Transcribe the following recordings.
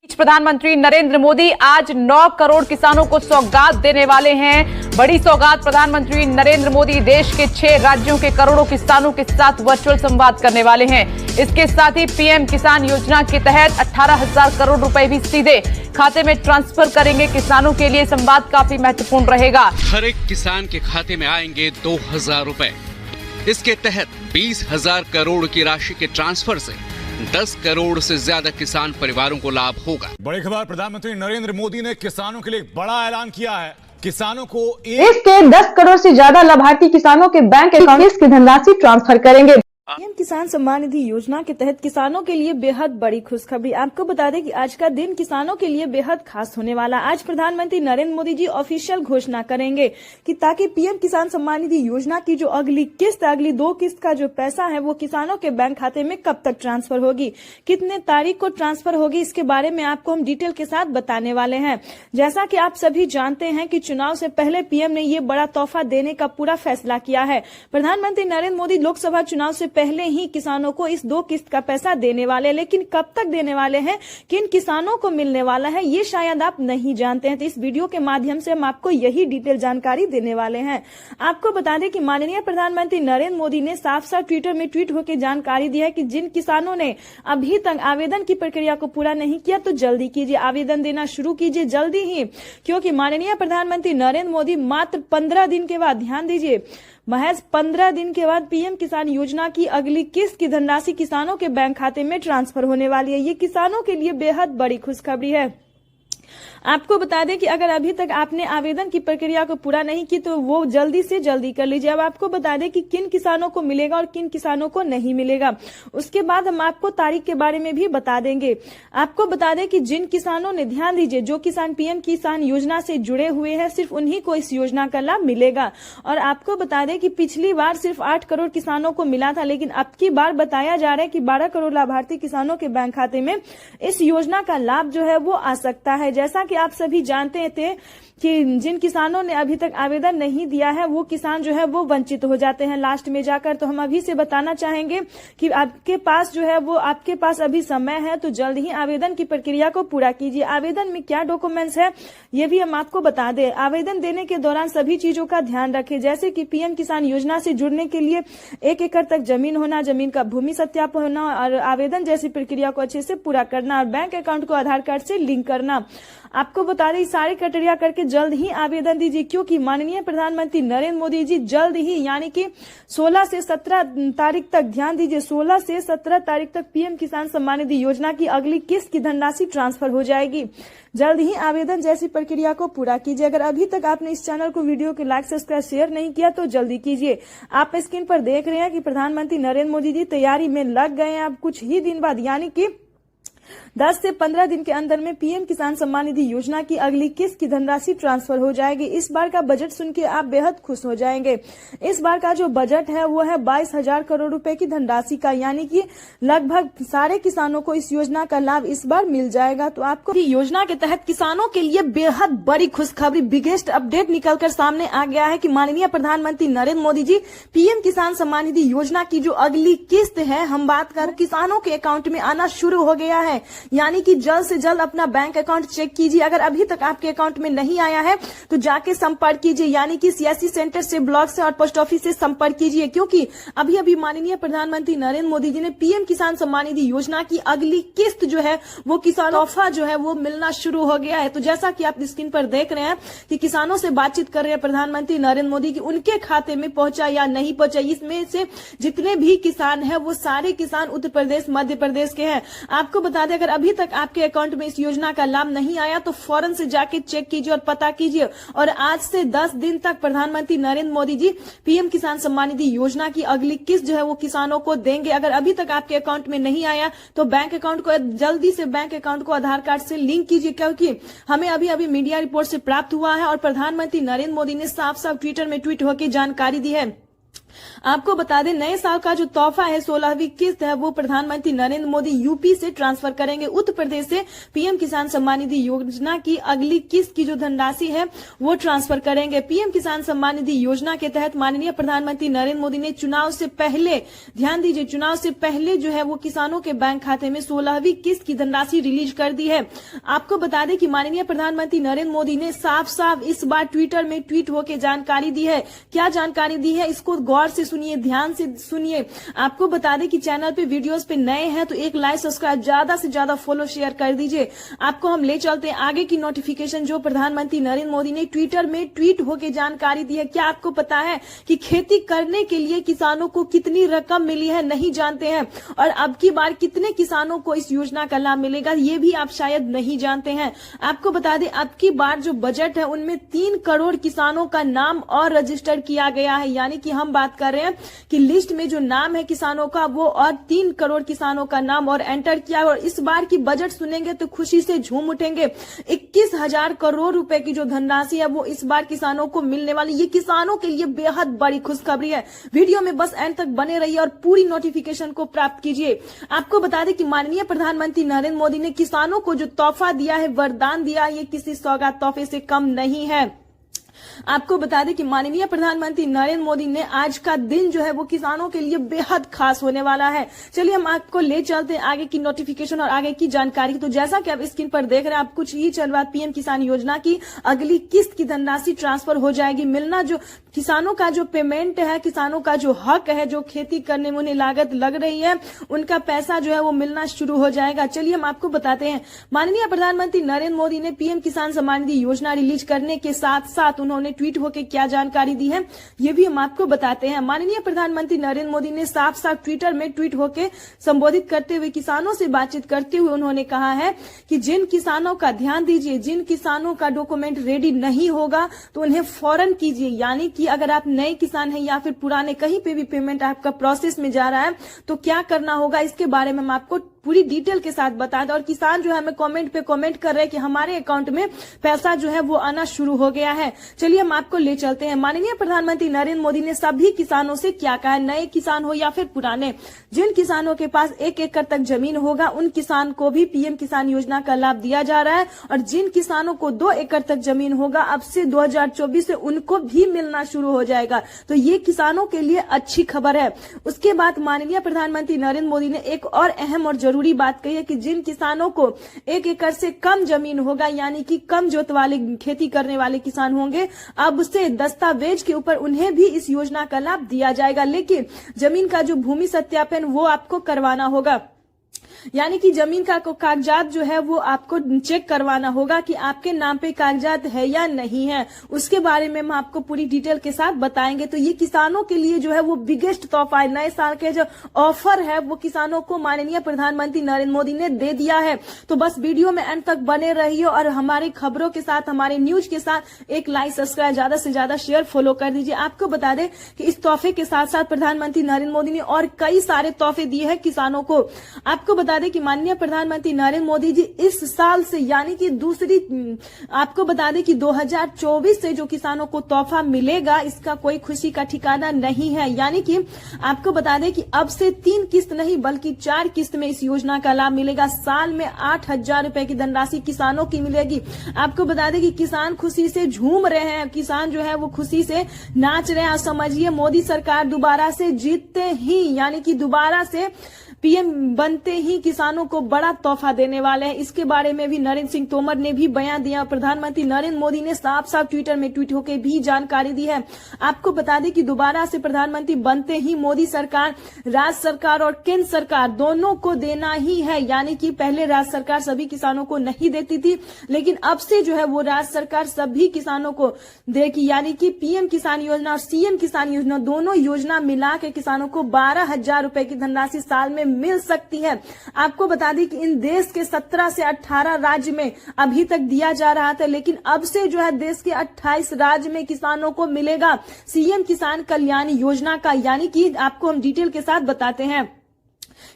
प्रधानमंत्री नरेंद्र मोदी आज 9 करोड़ किसानों को सौगात देने वाले हैं। बड़ी सौगात प्रधानमंत्री नरेंद्र मोदी देश के 6 राज्यों के करोड़ों किसानों के साथ वर्चुअल संवाद करने वाले हैं। इसके साथ ही पीएम किसान योजना के तहत 18,000 करोड़ रुपए भी सीधे खाते में ट्रांसफर करेंगे। किसानों के लिए संवाद काफी महत्वपूर्ण रहेगा। हर एक किसान के खाते में आएंगे 2,000 रुपए। इसके तहत 20,000 करोड़ की राशि के ट्रांसफर से 10 करोड़ से ज्यादा किसान परिवारों को लाभ होगा। बड़ी खबर, प्रधानमंत्री नरेंद्र मोदी ने किसानों के लिए एक बड़ा ऐलान किया है। किसानों को देश के 10 करोड़ से ज्यादा लाभार्थी किसानों के बैंक अकाउंट की धनराशि ट्रांसफर करेंगे। पीएम किसान सम्मान निधि योजना के तहत किसानों के लिए बेहद बड़ी खुशखबरी। आपको बता दें कि आज का दिन किसानों के लिए बेहद खास होने वाला। आज प्रधानमंत्री नरेंद्र मोदी जी ऑफिशियल घोषणा करेंगे कि ताकि पीएम किसान सम्मान निधि योजना की जो अगली 2 किस्त का जो पैसा है वो किसानों के बैंक खाते में कब तक ट्रांसफर होगी, कितने तारीख को ट्रांसफर होगी, इसके बारे में आपको हम डिटेल के साथ बताने वाले हैं। जैसा कि आप सभी जानते हैं कि चुनाव से पहले पीएम ने ये बड़ा तोहफा देने का पूरा फैसला किया है। प्रधानमंत्री नरेंद्र मोदी लोकसभा चुनाव से पहले ही किसानों को इस 2 किस्त का पैसा देने वाले, लेकिन कब तक देने वाले हैं, किन किसानों को मिलने वाला है, ये शायद आप नहीं जानते हैं। तो इस वीडियो के माध्यम से हम आपको यही डिटेल जानकारी देने वाले हैं। आपको बता दें कि माननीय प्रधानमंत्री नरेंद्र मोदी ने साफ साफ ट्विटर में ट्वीट होकर जानकारी दी है कि जिन किसानों ने अभी तक आवेदन की प्रक्रिया को पूरा नहीं किया तो जल्दी कीजिए, आवेदन देना शुरू कीजिए जल्दी ही, क्योंकि माननीय प्रधानमंत्री नरेंद्र मोदी मात्र 15 दिन के बाद, ध्यान दीजिए, महज 15 दिन के बाद पीएम किसान योजना की अगली किस्त की धनराशि किसानों के बैंक खाते में ट्रांसफर होने वाली है। ये किसानों के लिए बेहद बड़ी खुशखबरी है। आपको बता दें कि अगर अभी तक आपने आवेदन की प्रक्रिया को पूरा नहीं की तो वो जल्दी से जल्दी कर लीजिए। अब आपको बता दें कि किन किसानों को मिलेगा और किन किसानों को नहीं मिलेगा, उसके बाद हम आपको तारीख के बारे में भी बता देंगे। आपको बता दें कि जिन किसानों ने, ध्यान दीजिए, जो किसान पीएम किसान योजना से जुड़े हुए हैं सिर्फ उन्हीं को इस योजना का लाभ मिलेगा। और आपको बता दें कि पिछली बार सिर्फ 8 करोड़ किसानों को मिला था, लेकिन अब की बार बताया जा रहा है कि 12 करोड़ लाभार्थी किसानों के बैंक खाते में इस योजना का लाभ जो है वो आ सकता है। जैसा कि आप सभी जानते थे कि जिन किसानों ने अभी तक आवेदन नहीं दिया है वो किसान जो है वो वंचित हो जाते हैं लास्ट में जाकर। तो हम अभी से बताना चाहेंगे कि आपके पास जो है वो, आपके पास अभी समय है तो जल्द ही आवेदन की प्रक्रिया को पूरा कीजिए। आवेदन में क्या डॉक्यूमेंट्स है ये भी हम आपको बता दें। आवेदन देने के दौरान सभी चीजों का ध्यान रखें, जैसे कि पीएम किसान योजना से जुड़ने के लिए 1 एकड़ तक जमीन होना, जमीन का भूमि सत्यापन होना और आवेदन जैसी प्रक्रिया को अच्छे से पूरा करना और बैंक अकाउंट को आधार कार्ड से लिंक करना। आपको बता दें सारे क्राइटेरिया करके जल्द ही आवेदन दीजिए, क्योंकि माननीय प्रधानमंत्री नरेंद्र मोदी जी जल्द ही, यानी कि 16 से 17 तारीख तक, ध्यान दीजिए, 16 से 17 तारीख तक पीएम किसान सम्मान निधि योजना की अगली किस्त की धनराशि ट्रांसफर हो जाएगी। जल्द ही आवेदन जैसी प्रक्रिया को पूरा कीजिए। अगर अभी तक आपने इस चैनल को, वीडियो को लाइक सब्सक्राइब शेयर नहीं किया तो जल्दी कीजिए। आप स्क्रीन पर देख रहे हैं कि प्रधानमंत्री नरेंद्र मोदी जी तैयारी में लग गए हैं। अब कुछ ही दिन बाद, यानी कि 10 से 15 दिन के अंदर में पीएम किसान सम्मान निधि योजना की अगली किस्त की धनराशि ट्रांसफर हो जाएगी। इस बार का बजट सुन के आप बेहद खुश हो जाएंगे। इस बार का जो बजट है वो है 22,000 करोड़ रुपए की धनराशि का, यानी कि लगभग सारे किसानों को इस योजना का लाभ इस बार मिल जाएगा। तो आपको योजना के तहत किसानों के लिए बेहद बड़ी खुशखबरी, बिगेस्ट अपडेट निकलकर सामने आ गया है कि माननीय प्रधानमंत्री नरेंद्र मोदी जी पीएम किसान सम्मान निधि योजना की जो अगली किस्त है, हम बात कर, किसानों के अकाउंट में आना शुरू हो गया है। यानी कि जल्द से जल्द अपना बैंक अकाउंट चेक कीजिए। अगर अभी तक आपके अकाउंट में नहीं आया है तो जाके संपर्क कीजिए, यानी कि सीएससी सेंटर से, ब्लॉक से और पोस्ट ऑफिस से संपर्क कीजिए, क्योंकि अभी अभी माननीय प्रधानमंत्री नरेंद्र मोदी जी ने पीएम किसान सम्मान निधि योजना की अगली किस्त जो है वो किसान तोहफा जो है वो मिलना शुरू हो गया है। तो जैसा कि आप स्क्रीन पर देख रहे हैं कि किसानों से बातचीत कर रहे हैं प्रधानमंत्री नरेंद्र मोदी की उनके खाते में पहुंचा या नहीं पहुंचा। इसमें से जितने भी किसान है वो सारे किसान उत्तर प्रदेश, मध्य प्रदेश के हैं। आपको बता दें अगर अभी तक आपके अकाउंट में इस योजना का लाभ नहीं आया तो फौरन से जाके चेक कीजिए और पता कीजिए। और आज से 10 दिन तक प्रधानमंत्री नरेंद्र मोदी जी पीएम किसान सम्मान निधि योजना की अगली किस्त जो है वो किसानों को देंगे। अगर अभी तक आपके अकाउंट में नहीं आया तो बैंक अकाउंट को जल्दी से, बैंक अकाउंट को आधार कार्ड से लिंक कीजिए, क्योंकि हमें अभी अभी मीडिया रिपोर्ट से प्राप्त हुआ है और प्रधानमंत्री नरेंद्र मोदी ने साफ साफ ट्विटर में ट्वीट होकर जानकारी दी है आपको बता दें नए साल का जो तोहफा है 16वीं किस्त है वो प्रधानमंत्री नरेंद्र मोदी यूपी से ट्रांसफर करेंगे। उत्तर प्रदेश से पीएम किसान सम्मान निधि योजना की अगली किस्त की जो धनराशि है वो ट्रांसफर करेंगे। पीएम किसान सम्मान निधि योजना के तहत माननीय प्रधानमंत्री नरेंद्र मोदी ने चुनाव से पहले, ध्यान दीजिए, चुनाव से पहले जो है वो किसानों के बैंक खाते में 16वीं किस्त की धनराशि रिलीज कर दी है। आपको बता दें कि माननीय प्रधानमंत्री नरेंद्र मोदी ने साफ साफ इस बार ट्विटर में ट्वीट होकर जानकारी दी है। क्या जानकारी दी है इसको गौर से सुनिए, ध्यान से सुनिए। आपको बता दें कि चैनल पे वीडियोस पे नए हैं तो एक लाइक सब्सक्राइब ज्यादा से ज्यादा फॉलो शेयर कर दीजिए। आपको हम ले चलते हैं आगे की नोटिफिकेशन जो प्रधानमंत्री नरेंद्र मोदी ने ट्विटर में ट्वीट होकर जानकारी दी है। क्या आपको पता है कि खेती करने के लिए किसानों को कितनी रकम मिली है? नहीं जानते हैं। और अब की बार कितने किसानों को इस योजना का लाभ मिलेगा ये भी आप शायद नहीं जानते हैं। आपको बता दें अब की बार जो बजट है उनमें 3 करोड़ किसानों का नाम और रजिस्टर किया गया है। यानी कि हम बात कर रहे हैं कि लिस्ट में जो नाम है किसानों का वो और 3 करोड़ किसानों का नाम और एंटर किया। और इस बार की बजट सुनेंगे तो खुशी से झूम उठेंगे। 21,000 करोड़ रुपए की जो धनराशि है वो इस बार किसानों को मिलने वाली, ये किसानों के लिए बेहद बड़ी खुशखबरी है। वीडियो में बस एंड तक बने रहिए और पूरी नोटिफिकेशन को प्राप्त कीजिए। आपको बता दें कि माननीय प्रधानमंत्री नरेंद्र मोदी ने किसानों को जो तोहफा दिया है, वरदान दिया है, ये किसी सौगात तोहफे से कम नहीं है। आपको बता दें कि माननीय प्रधानमंत्री नरेंद्र मोदी ने आज का दिन जो है वो किसानों के लिए बेहद खास होने वाला है। चलिए हम आपको ले चलते हैं आगे की नोटिफिकेशन और आगे की जानकारी। तो जैसा कि आप स्क्रीन पर देख रहे हैं, आप कुछ ही चल बाद पीएम किसान योजना की अगली किस्त की धनराशि ट्रांसफर हो जाएगी। मिलना जो किसानों का जो पेमेंट है, किसानों का जो हक है, जो खेती करने में उन्हें लागत लग रही है, उनका पैसा जो है वो मिलना शुरू हो जाएगा। चलिए हम आपको बताते हैं माननीय प्रधानमंत्री नरेंद्र मोदी ने पीएम किसान सम्मान निधि योजना रिलीज करने के साथ साथ उन्होंने ट्वीट होकर क्या जानकारी दी है ये भी हम आपको बताते हैं। माननीय प्रधानमंत्री नरेंद्र मोदी ने साफ साफ ट्विटर में ट्वीट होकर संबोधित करते हुए, किसानों से बातचीत करते हुए उन्होंने कहा है कि जिन किसानों का, ध्यान दीजिए, जिन किसानों का डॉक्यूमेंट रेडी नहीं होगा तो उन्हें फौरन कीजिए। यानी कि अगर आप नए किसान हैं या फिर पुराने, कहीं पे भी पेमेंट आपका प्रोसेस में जा रहा है तो क्या करना होगा इसके बारे में हम आपको पूरी डिटेल के साथ बता दें। और किसान जो है हमें कमेंट पे कमेंट कर रहे हैं कि हमारे अकाउंट में पैसा जो है वो आना शुरू हो गया है। चलिए हम आपको ले चलते हैं। माननीय प्रधानमंत्री नरेंद्र मोदी ने सभी किसानों से क्या कहा है, नए किसान हो या फिर पुराने, जिन किसानों के पास 1 एकड़ तक जमीन होगा उन किसान को भी पीएम किसान योजना का लाभ दिया जा रहा है। और जिन किसानों को 2 एकड़ तक जमीन होगा अब से 2024 से उनको भी मिलना शुरू हो जाएगा। तो ये किसानों के लिए अच्छी खबर है। उसके बाद माननीय प्रधानमंत्री नरेंद्र मोदी ने एक और अहम और जरूरी बात कही है कि जिन किसानों को 1 एकड़ से कम जमीन होगा, यानी कि कम जोत वाले खेती करने वाले किसान होंगे, अब से दस्तावेज के ऊपर उन्हें भी इस योजना का लाभ दिया जाएगा। लेकिन जमीन का जो भूमि सत्यापन वो आपको करवाना होगा। यानी कि जमीन का कागजात जो है वो आपको चेक करवाना होगा कि आपके नाम पे कागजात है या नहीं है। उसके बारे में हम आपको पूरी डिटेल के साथ बताएंगे। तो ये किसानों के लिए जो है वो बिगेस्ट तोहफा है। नए साल के जो ऑफर है वो किसानों को माननीय प्रधानमंत्री नरेंद्र मोदी ने दे दिया है। तो बस वीडियो में अंत तक बने रहिए और हमारी खबरों के साथ, हमारे न्यूज के साथ एक लाइक, सब्सक्राइब, ज्यादा से ज्यादा शेयर, फॉलो कर दीजिए। आपको बता दें कि इस तोहफे के साथ साथ प्रधानमंत्री नरेंद्र मोदी ने और कई सारे तोहफे दिए हैं किसानों को। आपको बता दें कि माननीय प्रधानमंत्री नरेंद्र मोदी जी इस साल से, यानी कि आपको बता दें कि 2024 से जो किसानों को तोहफा मिलेगा इसका कोई खुशी का ठिकाना नहीं है। यानी कि आपको बता दें कि अब से 3 किस्त नहीं बल्कि 4 किस्त में इस योजना का लाभ मिलेगा। साल में 8,000 रुपए की धनराशि किसानों की मिलेगी। आपको बता दें कि किसान खुशी से झूम रहे हैं, किसान जो है वो खुशी से नाच रहे हैं। समझिए मोदी सरकार दोबारा से जीतते ही, यानी कि दोबारा से पीएम बनते ही किसानों को बड़ा तोहफा देने वाले हैं। इसके बारे में भी नरेंद्र सिंह तोमर ने भी बयान दिया। प्रधानमंत्री नरेंद्र मोदी ने साफ साफ ट्विटर में ट्वीट होकर भी जानकारी दी है। आपको बता दें कि दोबारा से प्रधानमंत्री बनते ही मोदी सरकार, राज्य सरकार और केंद्र सरकार दोनों को देना ही है। यानी कि पहले राज्य सरकार सभी किसानों को नहीं देती थी, लेकिन अब से जो है वो राज्य सरकार सभी किसानों को देगी। यानी कि पीएम किसान योजना और सीएम किसान योजना दोनों योजना मिला के किसानों को 12,000 रुपए की धनराशि साल में मिल सकती है। आपको बता दें कि इन देश के 17 से 18 राज्य में अभी तक दिया जा रहा था, लेकिन अब से जो है देश के 28 राज्य में किसानों को मिलेगा सीएम किसान कल्याण योजना का। यानी कि आपको हम डिटेल के साथ बताते हैं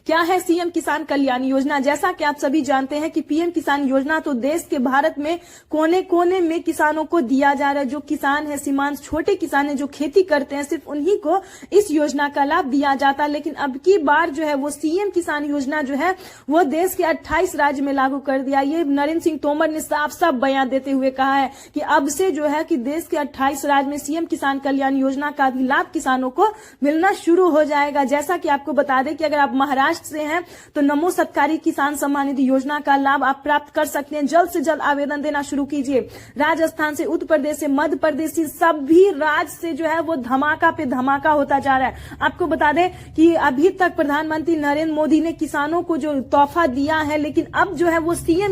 क्या है सीएम किसान कल्याण योजना। जैसा कि आप सभी जानते हैं कि पीएम किसान योजना तो देश के भारत में कोने कोने में किसानों को दिया जा रहा है। जो किसान है, सीमांत छोटे किसान है, जो खेती करते हैं, सिर्फ उन्हीं को इस योजना का लाभ दिया जाता है। लेकिन अब की बार जो है वो सीएम किसान योजना जो है वो देश के 28 राज्य में लागू कर दिया। ये नरेंद्र सिंह तोमर ने साफ साफ बयान देते हुए कहा है कि अब से जो है कि देश के 28 राज्य में सीएम किसान कल्याण योजना का भी लाभ किसानों को मिलना शुरू हो जाएगा। जैसा कि आपको बता दें कि अगर आप महाराष्ट्र से हैं तो नमो सत्कारी किसान सम्मान निधि योजना का लाभ आप प्राप्त कर सकते हैं। जल्द से जल्द आवेदन देना शुरू कीजिए। राजस्थान से, उत्तर प्रदेश से, मध्य प्रदेश से, सभी राज्य से जो है वो धमाका पे धमाका होता जा रहा है। आपको बता दें कि अभी तक प्रधानमंत्री नरेंद्र मोदी ने किसानों को जो तोहफा दिया है, लेकिन अब जो है वो सीएम